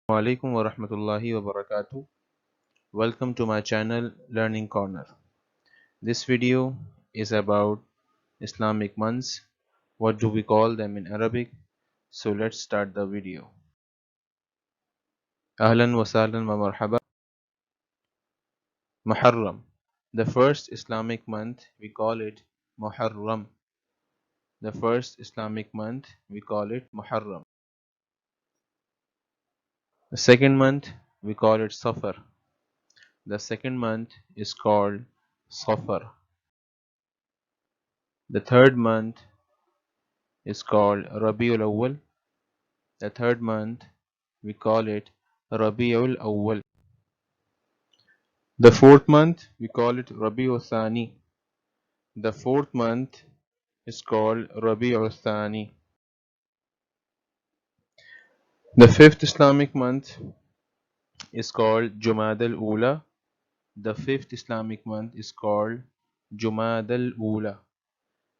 Alaikum wa rahmatullahi wa barakatuh. Welcome to my channel Learning Corner. This video is about Islamic months. What do we call them in Arabic? So let's start the video. Ahlan wa sahlan wa marhaba. Muharram. The first Islamic month we call it Muharram. The first Islamic month we call it Muharram. The second month we call it Safar. The second month is called Safar. The third month is called Rabiul Awwal. The third month we call it Rabiul Awwal. The fourth month we call it Rabiul Thani. The fourth month is called Rabiul Thani. The fifth Islamic month is called Jumad al Ula. The fifth Islamic month is called Jumad al Ula.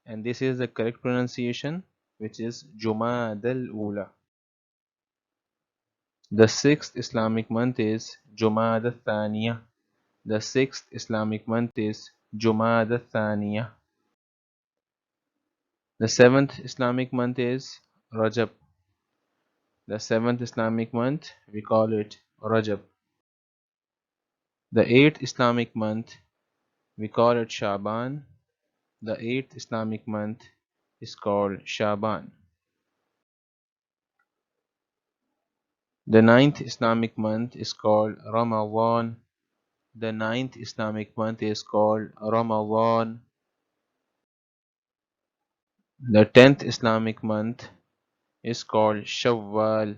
And this is the correct pronunciation, which is Jumad al Ula. The sixth Islamic month is Jumad al Thaniya. The sixth Islamic month is Jumad al Thaniya. The seventh Islamic month is Rajab. The seventh Islamic month we call it Rajab. The eighth Islamic month we call it Shaban. The eighth Islamic month is called Shaban. The ninth Islamic month is called Ramadan. The ninth Islamic month is called Ramadan. The 10th Islamic month is called Shawwal.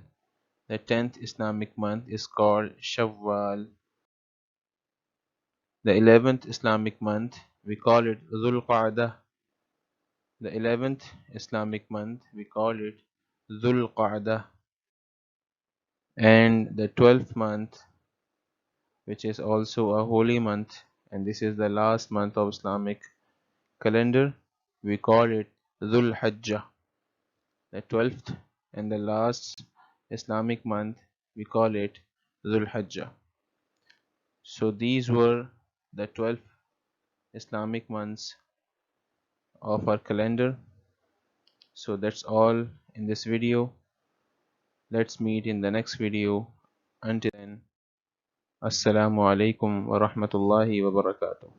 The 10th Islamic month is called Shawwal. The 11th Islamic month we call it Dhul Qa'dah. The 11th Islamic month we call it Dhul Qa'dah. And the 12th month, which is also a holy month, and this is the last month of Islamic calendar, we call it Dhul Hajjah. The 12th and the last Islamic month we call it Dhul Hajjah. So these were the 12 Islamic months of our calendar. So that's all in this video. Let's meet in the next video. Until then, Assalamu alaikum wa rahmatullahi wa barakatuh.